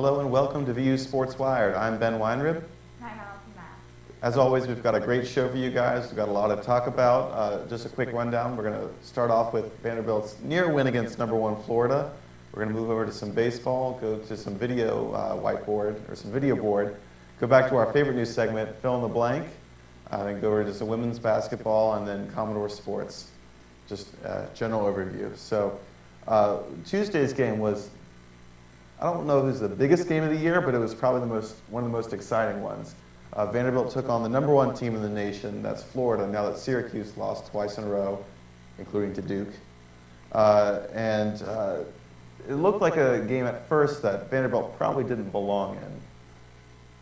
Hello and welcome to VU Sports Wired. I'm Ben Weinrib. I'm Allison. As always, we've got a great show for you guys. We've got a lot to talk about. Just a quick rundown. We're going to start off with Vanderbilt's near win against #1 Florida. We're going to move over to some baseball, go to some video whiteboard, or some video board, go back to our favorite news segment, fill in the blank, then go over to some women's basketball, and then Commodore sports. Just general overview. So Tuesday's game was, I don't know if it was the biggest game of the year, but it was probably one of the most exciting ones. Vanderbilt took on the #1 team in the nation, that's Florida, now that Syracuse lost twice in a row, including to Duke. It looked like a game at first that Vanderbilt probably didn't belong in.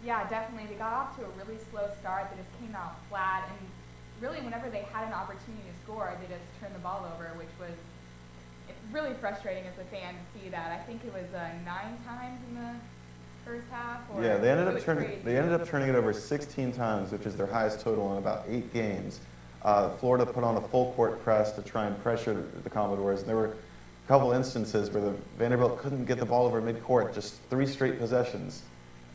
Yeah, definitely. They got off to a really slow start. They just came out flat, and really whenever they had an opportunity to score, they just turned the ball over, which was really frustrating as a fan to see that. I think it was 9 times in the first half. Yeah, they ended up turning it over 16 times, which is their highest total in about 8 games. Florida put on a full court press to try and pressure the Commodores, and there were a couple instances where the Vanderbilt couldn't get the ball over midcourt, just 3 straight possessions,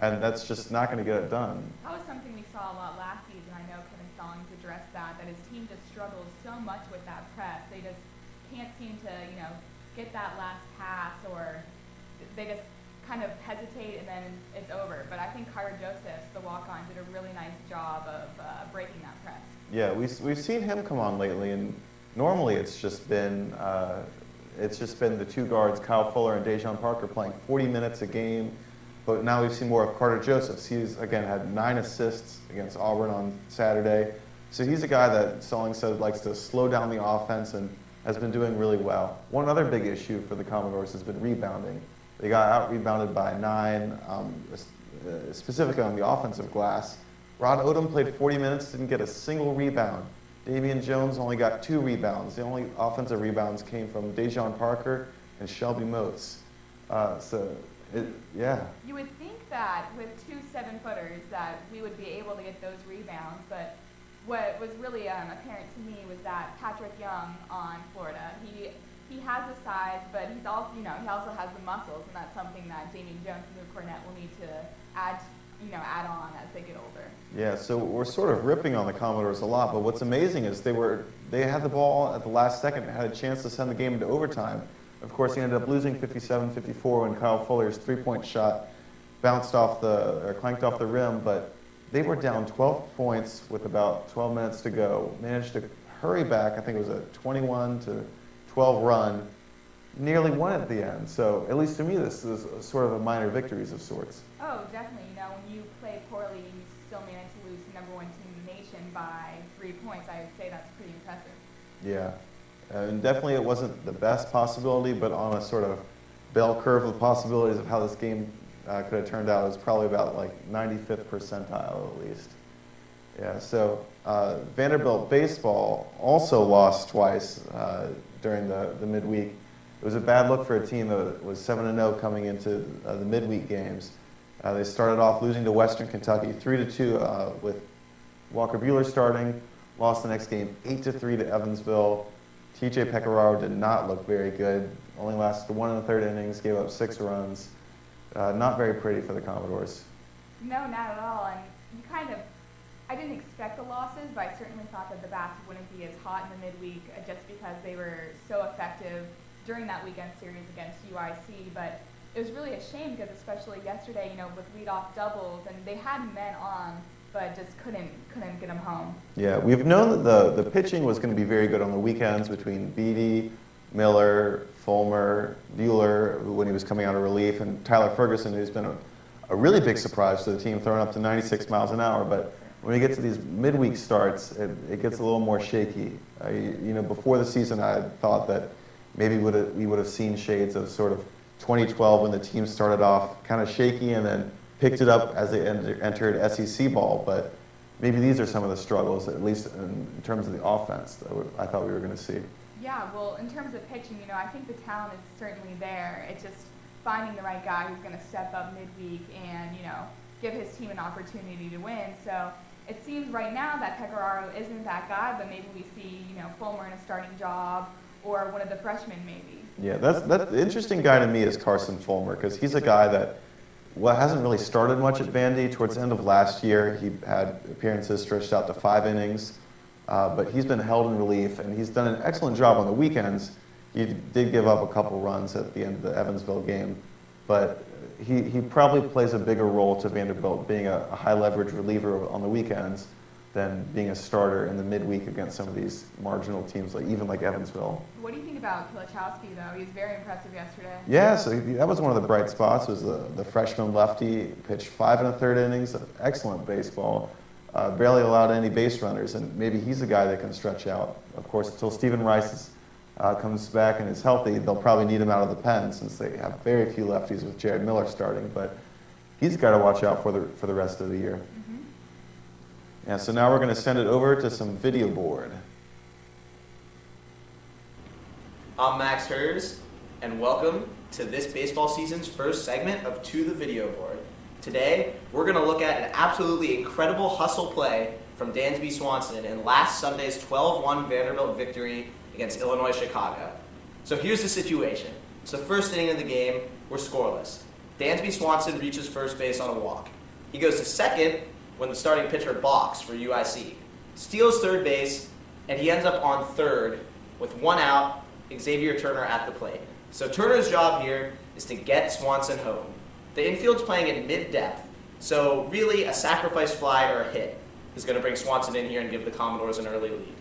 and that's just not going to get it done. That was something we saw a lot last season. I know Kevin Stallings addressed that his team just struggles so much with that press. They just can't seem to, get that last pass, or they just kind of hesitate and then it's over. But I think Carter Josephs, the walk-on, did a really nice job of breaking that press. Yeah, we've seen him come on lately, and normally it's just been the 2 guards, Kyle Fuller and Dejon Parker, playing 40 minutes a game. But now we've seen more of Carter Josephs. He's again had 9 assists against Auburn on Saturday. So he's a guy that Stallings said likes to slow down the offense and has been doing really well. One other big issue for the Commodores has been rebounding. They got out-rebounded by 9, specifically on the offensive glass. Rod Odom played 40 minutes, didn't get a single rebound. Damian Jones only got 2 rebounds. The only offensive rebounds came from Dejon Parker and Shelby Moats. Yeah. You would think that with 2 7-footers that we would be able to get those rebounds, but what was really apparent to me was that Patrick Young on Florida, he has the size, but he's also, he also has the muscles, and that's something that Damian Jones and Luke Cornett will need to add on as they get older. Yeah, so we're sort of ripping on the Commodores a lot, but what's amazing is they had the ball at the last second and had a chance to send the game into overtime. Of course, he ended up losing 57-54 when Kyle Fuller's 3-point shot clanked off the rim, but they were down 12 points with about 12 minutes to go, managed to hurry back. I think it was a 21-12 run, nearly won at the end. So at least to me, this is sort of a minor victories of sorts. Oh, definitely. When you play poorly, you still manage to lose the #1 team in the nation by 3 points. I would say that's pretty impressive. Yeah, and definitely it wasn't the best possibility, but on a sort of bell curve of possibilities of how this game could have turned out, it was probably about like 95th percentile at least. Yeah, so Vanderbilt baseball also lost twice during the midweek. It was a bad look for a team that was 7-0 coming into the midweek games. They started off losing to Western Kentucky 3-2 with Walker Buehler starting, lost the next game 8-3 to Evansville. TJ Pecoraro did not look very good, only lasted 1 1/3 innings, gave up 6 runs. Not very pretty for the Commodores. No, not at all. And I didn't expect the losses, but I certainly thought that the bats wouldn't be as hot in the midweek just because they were so effective during that weekend series against UIC. But it was really a shame because especially yesterday, with leadoff doubles, and they had men on, but just couldn't get them home. Yeah, we've known that the pitching was going to be very good on the weekends between Beatty, Miller, Fulmer, Buehler, when he was coming out of relief, and Tyler Ferguson, who's been a really big surprise to the team, throwing up to 96 miles an hour. But when we get to these midweek starts, it gets a little more shaky. Before the season, I thought that maybe we would have seen shades of sort of 2012 when the team started off kind of shaky and then picked it up as they entered SEC ball. But maybe these are some of the struggles, at least in terms of the offense, that I thought we were going to see. Yeah, well, in terms of pitching, I think the talent is certainly there. It's just finding the right guy who's going to step up midweek and, give his team an opportunity to win. So it seems right now that Pecoraro isn't that guy, but maybe we see, Fulmer in a starting job or one of the freshmen maybe. Yeah, that's the interesting guy to me is Carson Fulmer, because he's a guy that hasn't really started much at Vandy. Towards the end of last year, he had appearances stretched out to 5 innings, but he's been held in relief, and he's done an excellent job on the weekends. He did give up a couple runs at the end of the Evansville game, but he probably plays a bigger role to Vanderbilt being a high-leverage reliever on the weekends than being a starter in the midweek against some of these marginal teams, even like Evansville. What do you think about Kilachowski, though? He was very impressive yesterday. Yeah, so that was one of the bright spots, was the freshman lefty. Pitched 5 1/3 innings, excellent baseball, barely allowed any base runners, and maybe he's a guy that can stretch out. Of course, until Stephen Rice comes back and is healthy, they'll probably need him out of the pen since they have very few lefties with Jared Miller starting, but he's a guy to watch out for the rest of the year. Yeah, so now we're going to send it over to some video board. I'm Max Herz, and welcome to this baseball season's first segment of To the Video Board. Today, we're going to look at an absolutely incredible hustle play from Dansby Swanson in last Sunday's 12-1 Vanderbilt victory against Illinois Chicago. So here's the situation. It's the first inning of the game. We're scoreless. Dansby Swanson reaches first base on a walk. He goes to second when the starting pitcher balks for UIC, steals third base, and he ends up on third with 1 out, Xavier Turner at the plate. So Turner's job here is to get Swanson home. The infield's playing at mid-depth, so really a sacrifice fly or a hit is going to bring Swanson in here and give the Commodores an early lead.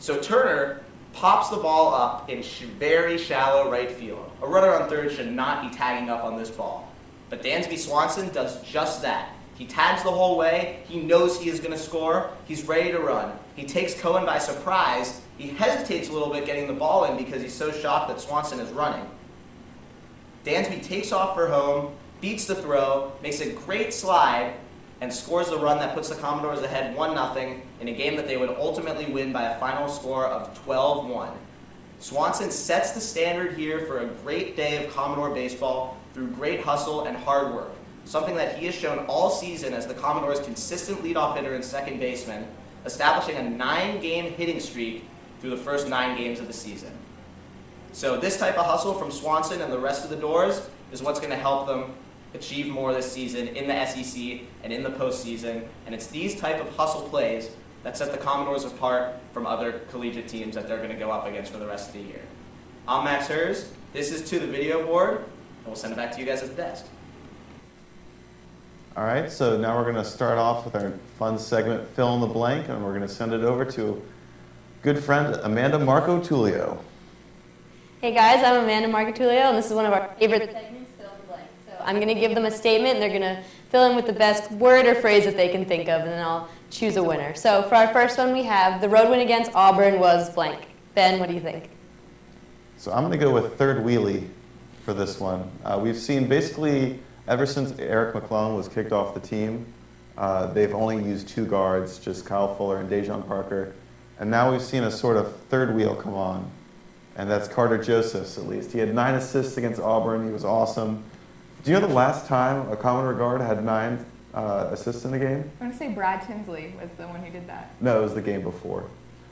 So Turner pops the ball up in very shallow right field. A runner on third should not be tagging up on this ball. But Dansby Swanson does just that. He tags the whole way. He knows he is going to score. He's ready to run. He takes Cohen by surprise. He hesitates a little bit getting the ball in because he's so shocked that Swanson is running. Dansby takes off for home, beats the throw, makes a great slide, and scores the run that puts the Commodores ahead 1-0 in a game that they would ultimately win by a final score of 12-1. Swanson sets the standard here for a great day of Commodore baseball through great hustle and hard work, something that he has shown all season as the Commodores' consistent leadoff hitter and second baseman, establishing a 9-game hitting streak through the first 9 games of the season. So this type of hustle from Swanson and the rest of the Doors is what's going to help them achieve more this season in the SEC and in the postseason, and it's these type of hustle plays that set the Commodores apart from other collegiate teams that they're going to go up against for the rest of the year. I'm Max Herz. This is To the Video Board, and we'll send it back to you guys at the desk. All right, so now we're going to start off with our fun segment, Fill in the Blank, and we're going to send it over to good friend Amanda Marco Tullio. Hey guys, I'm Amanda Marco Tullio, and this is one of our favorite segments, Fill in the Blank. So I'm going to give them a statement, and they're going to fill in with the best word or phrase that they can think of, and then I'll choose a winner. So for our first one, we have the road win against Auburn was blank. Ben, what do you think? So I'm going to go with third wheelie for this one. We've seen basically ever since Eric McClellan was kicked off the team, they've only used 2 guards, just Kyle Fuller and Dejon Parker. And now we've seen a sort of third wheel come on, and that's Carter Josephs at least. He had 9 assists against Auburn. He was awesome. Do you know the last time a Commodore guard had 9 assists in a game? I want to say Brad Tinsley was the one who did that. No, it was the game before.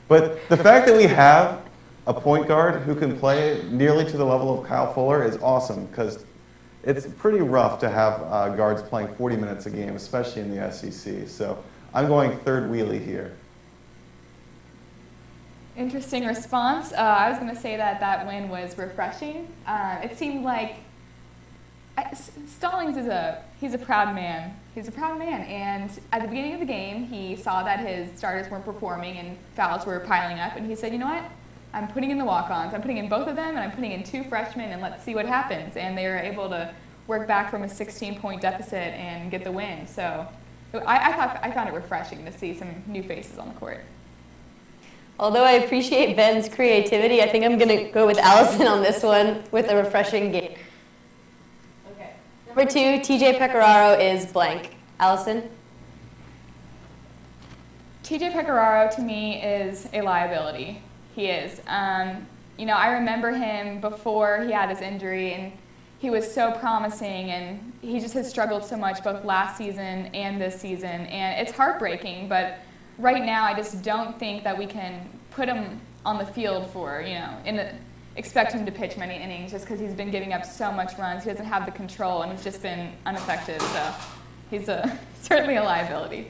But the fact that we have a point guard who can play nearly to the level of Kyle Fuller is awesome, because it's pretty rough to have guards playing 40 minutes a game, especially in the SEC. So I'm going third wheelie here. Interesting response. I was going to say that win was refreshing. It seemed like Stallings he's a proud man. He's a proud man, and at the beginning of the game, he saw that his starters weren't performing and fouls were piling up, and he said, you know what? I'm putting in the walk-ons. I'm putting in both of them, and I'm putting in 2 freshmen, and let's see what happens. And they were able to work back from a 16-point deficit and get the win. So I found it refreshing to see some new faces on the court. Although I appreciate Ben's creativity, I think I'm going to go with Allison on this one with a refreshing game. Okay. Number 2, TJ Pecoraro is blank. Allison? TJ Pecoraro, to me, is a liability. He is. You know, I remember him before he had his injury, and he was so promising, and he just has struggled so much both last season and this season, and it's heartbreaking, but right now I just don't think that we can put him on the field for, you know, expect him to pitch many innings just because he's been giving up so much runs. He doesn't have the control, and he's just been ineffective. So he's certainly a liability.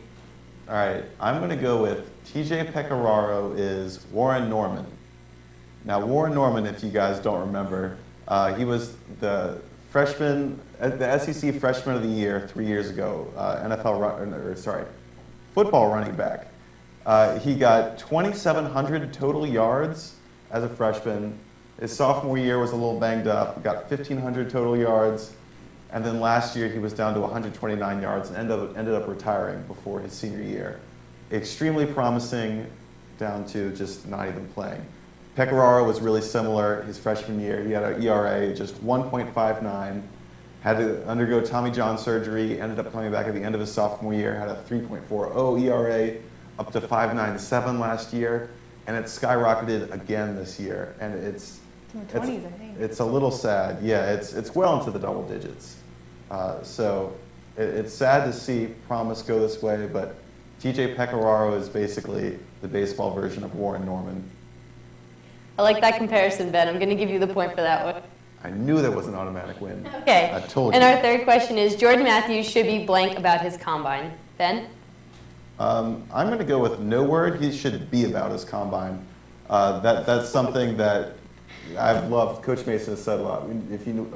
All right, I'm going to go with T.J. Pecoraro is Warren Norman. Now, Warren Norman, if you guys don't remember, he was the SEC Freshman of the Year 3 years ago, football running back. He got 2,700 total yards as a freshman. His sophomore year was a little banged up, got 1,500 total yards, and then last year he was down to 129 yards and ended up retiring before his senior year. Extremely promising, down to just not even playing. Pecoraro was really similar his freshman year. He had an ERA just 1.59, had to undergo Tommy John surgery, ended up coming back at the end of his sophomore year, had a 3.40 ERA, up to 5.97 last year, and it skyrocketed again this year. And it's in the 20s, I think. It's a little sad. Yeah, it's well into the double digits. So it's sad to see promise go this way, but T.J. Pecoraro is basically the baseball version of Warren Norman. I like that comparison, Ben. I'm going to give you the point for that one. I knew that was an automatic win. Okay. I told you. And our third question is, Jordan Matthews should be blank about his combine. Ben? I'm going to go with no word. He should be about his combine. That's something that I've loved. Coach Mason has said a lot. If you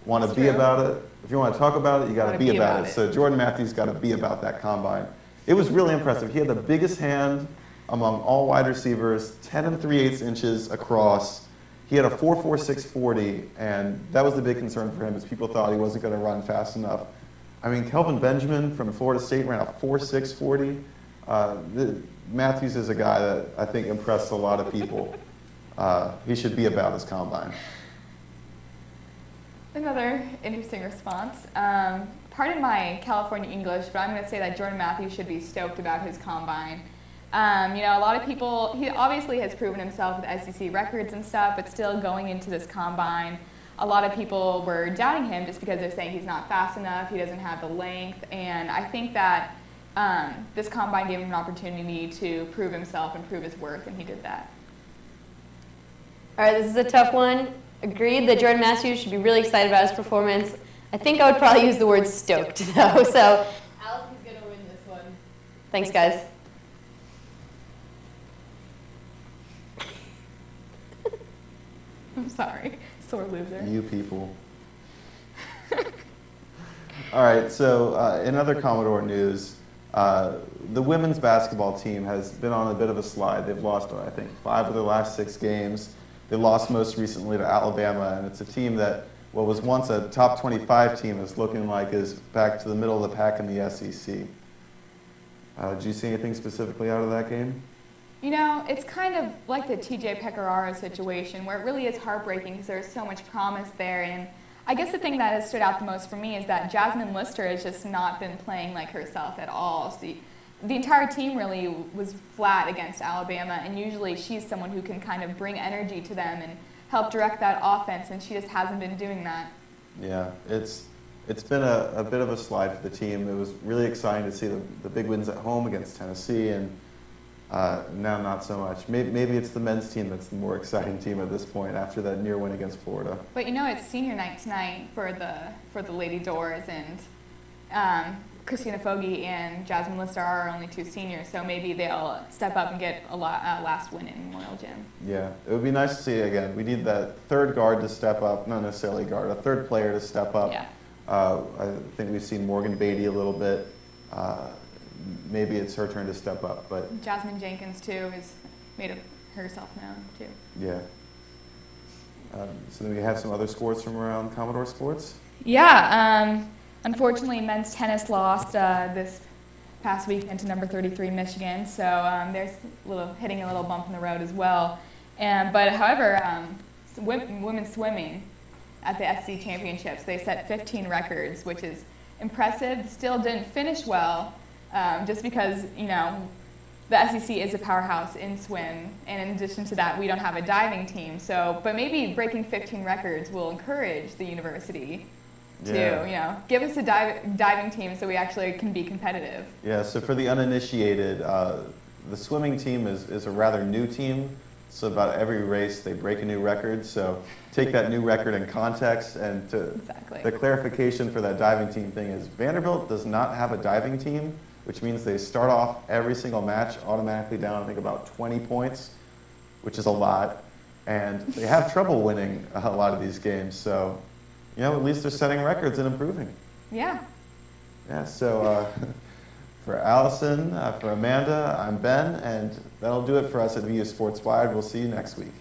want to be about it, if you want to talk about it, you got to be about it. So Jordan Matthews got to be about that combine. It was really impressive. He had the biggest hand among all wide receivers, 10 3/8 inches across. He had a 4.46 40, and that was the big concern for him, is people thought he wasn't going to run fast enough. I mean, Kelvin Benjamin from Florida State ran a 4.6 40. Matthews is a guy that I think impressed a lot of people. He should be about his combine. Another interesting response. Pardon my California English, but I'm going to say that Jordan Matthews should be stoked about his combine. A lot of people, he obviously has proven himself with SEC records and stuff, but still going into this combine, a lot of people were doubting him just because they're saying he's not fast enough, he doesn't have the length, and I think that this combine gave him an opportunity to prove himself and prove his worth, and he did that. All right, this is a tough one. Agreed that Jordan Matthews should be really excited about his performance. I think I would probably use the word stoked, though, so Allison's going to win this one. Thanks, guys. I'm sorry, sore loser. You people. All right, so in other Commodore news, the women's basketball team has been on a bit of a slide. They've lost, I think, 5 of their last 6 games. They lost most recently to Alabama, and it's a team that, what was once a top 25 team, is looking like is back to the middle of the pack in the SEC. Did you see anything specifically out of that game? You know, it's kind of like the T.J. Pecoraro situation, where it really is heartbreaking because there's so much promise there. And I guess the thing that has stood out the most for me is that Jasmine Lister has just not been playing like herself at all. So the entire team really was flat against Alabama, and usually she's someone who can kind of bring energy to them and help direct that offense, and she just hasn't been doing that. Yeah, it's been a bit of a slide for the team. It was really exciting to see the big wins at home against Tennessee, and now not so much. Maybe it's the men's team that's the more exciting team at this point after that near win against Florida. But you know, it's senior night tonight for the Lady Doors, and Christina Fogarty and Jasmine Lister are our only 2 seniors, so maybe they'll step up and get a last win in Memorial Gym. Yeah, it would be nice to see again. We need that third guard to step up, not necessarily guard, a third player to step up. Yeah. I think we've seen Morgan Beatty a little bit. Maybe it's her turn to step up, but Jasmine Jenkins too has made herself known too. Yeah. So then we have some other sports from around Commodore Sports. Yeah. Unfortunately, men's tennis lost this past weekend to number 33 Michigan, so there's hitting a little bump in the road as well. But however, women's swimming at the SC Championships, they set 15 records, which is impressive. Still didn't finish well, just because the SEC is a powerhouse in swim, and in addition to that, we don't have a diving team. So, but maybe breaking 15 records will encourage the university to, give us a diving team so we actually can be competitive. Yeah, so for the uninitiated, the swimming team is a rather new team. So about every race, they break a new record. So take that new record in context, and Exactly. the clarification for that diving team thing is Vanderbilt does not have a diving team, which means they start off every single match automatically down, I think, about 20 points, which is a lot. And they have trouble winning a lot of these games. So, at least they're setting records and improving. Yeah. Yeah, so for Allison, for Amanda, I'm Ben, and that'll do it for us at VU Sports Wide. We'll see you next week.